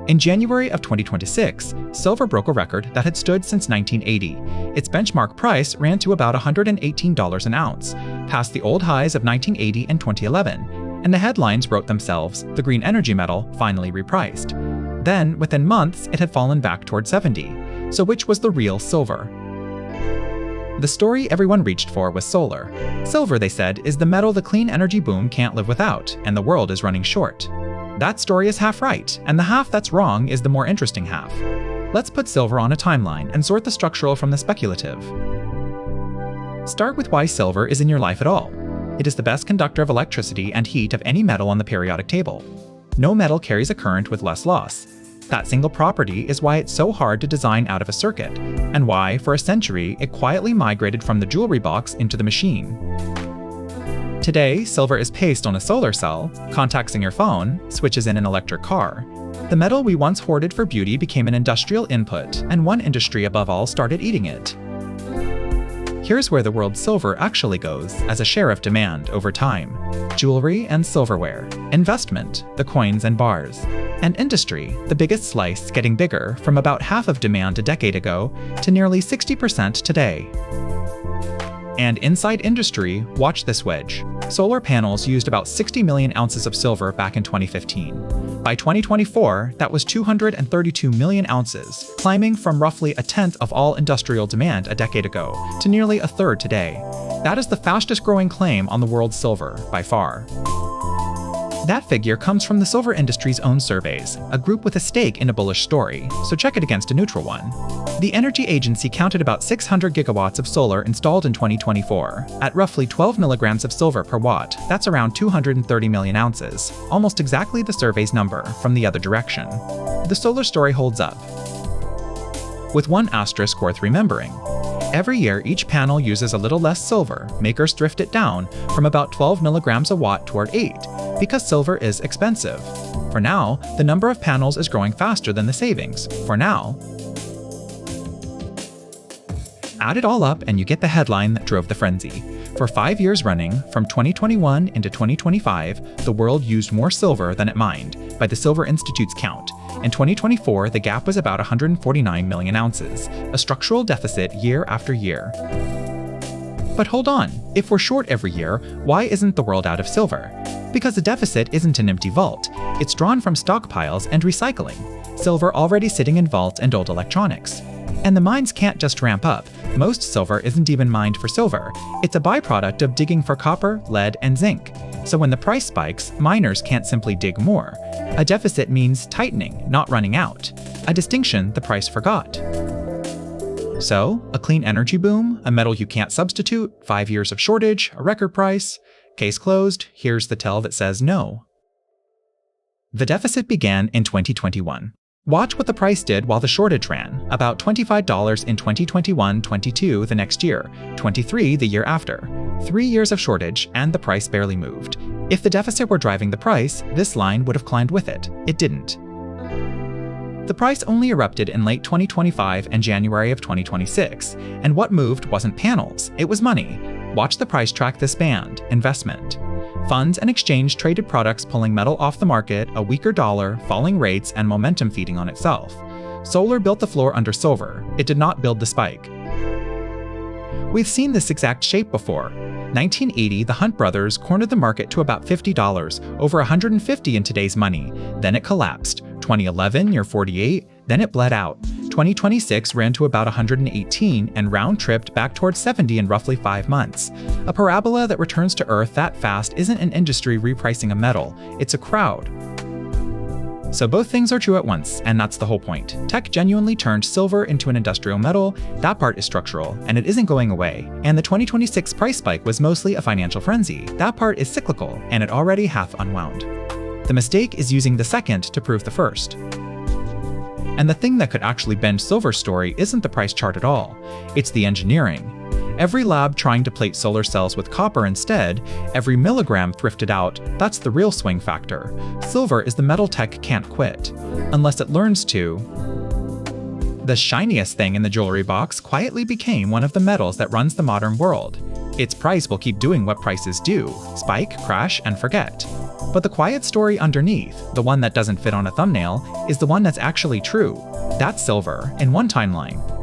In January of 2026, silver broke a record that had stood since 1980. Its benchmark price ran to about $118 an ounce, past the old highs of 1980 and 2011, and the headlines wrote themselves, "The green energy metal finally repriced." Then, within months, it had fallen back toward 70. So which was the real silver? The story everyone reached for was solar. Silver, they said, is the metal the clean energy boom can't live without, and the world is running short. That story is half right, and the half that's wrong is the more interesting half. Let's put silver on a timeline and sort the structural from the speculative. Start with why silver is in your life at all. It is the best conductor of electricity and heat of any metal on the periodic table. No metal carries a current with less loss. That single property is why it's so hard to design out of a circuit, and why, for a century, it quietly migrated from the jewelry box into the machine. Today, silver is paste on a solar cell, contacts in your phone, switches in an electric car. The metal we once hoarded for beauty became an industrial input, and one industry above all started eating it. Here's where the world's silver actually goes as a share of demand over time. Jewelry and silverware. Investment, the coins and bars. And industry, the biggest slice getting bigger from about half of demand a decade ago to nearly 60% today. And inside industry, watch this wedge. Solar panels used about 60 million ounces of silver back in 2015. By 2024, that was 232 million ounces, climbing from roughly a tenth of all industrial demand a decade ago to nearly a third today. That is the fastest growing claim on the world's silver, by far. That figure comes from the silver industry's own surveys, a group with a stake in a bullish story, so check it against a neutral one. The Energy Agency counted about 600 gigawatts of solar installed in 2024, at roughly 12 milligrams of silver per watt. That's around 230 million ounces, almost exactly the survey's number from the other direction. The solar story holds up, with one asterisk worth remembering. Every year, each panel uses a little less silver. Makers thrift it down from about 12 milligrams a watt toward 8, because silver is expensive. For now, the number of panels is growing faster than the savings. For now. Add it all up and you get the headline that drove the frenzy. For 5 years running, from 2021 into 2025, the world used more silver than it mined, by the Silver Institute's count. In 2024, the gap was about 149 million ounces, a structural deficit year after year. But hold on, if we're short every year, why isn't the world out of silver? Because the deficit isn't an empty vault, it's drawn from stockpiles and recycling, silver already sitting in vaults and old electronics. And the mines can't just ramp up. Most silver isn't even mined for silver. It's a byproduct of digging for copper, lead, and zinc. So when the price spikes, miners can't simply dig more. A deficit means tightening, not running out. A distinction the price forgot. So, a clean energy boom, a metal you can't substitute, 5 years of shortage, a record price. Case closed, here's the tell that says no. The deficit began in 2021. Watch what the price did while the shortage ran, about $25 in 2021-22 the next year, 23 the year after. 3 years of shortage, and the price barely moved. If the deficit were driving the price, this line would have climbed with it. It didn't. The price only erupted in late 2025 and January of 2026, and what moved wasn't panels, it was money. Watch the price track this band, investment. Funds and exchange traded products pulling metal off the market, a weaker dollar, falling rates, and momentum feeding on itself. Solar built the floor under silver. It did not build the spike. We've seen this exact shape before. 1980, the Hunt brothers cornered the market to about $50, over $150 in today's money. Then it collapsed. 2011 near 48, then it bled out. 2026 ran to about 118 and round-tripped back towards 70 in roughly 5 months. A parabola that returns to Earth that fast isn't an industry repricing a metal, it's a crowd. So both things are true at once, and that's the whole point. Tech genuinely turned silver into an industrial metal, that part is structural, and it isn't going away. And the 2026 price spike was mostly a financial frenzy, that part is cyclical, and it already half unwound. The mistake is using the second to prove the first. And the thing that could actually bend silver's story isn't the price chart at all, it's the engineering. Every lab trying to plate solar cells with copper instead, every milligram thrifted out, that's the real swing factor. Silver is the metal tech can't quit, unless it learns to. The shiniest thing in the jewelry box quietly became one of the metals that runs the modern world. Its price will keep doing what prices do, spike, crash, and forget. But the quiet story underneath, the one that doesn't fit on a thumbnail, is the one that's actually true. That's silver in one timeline.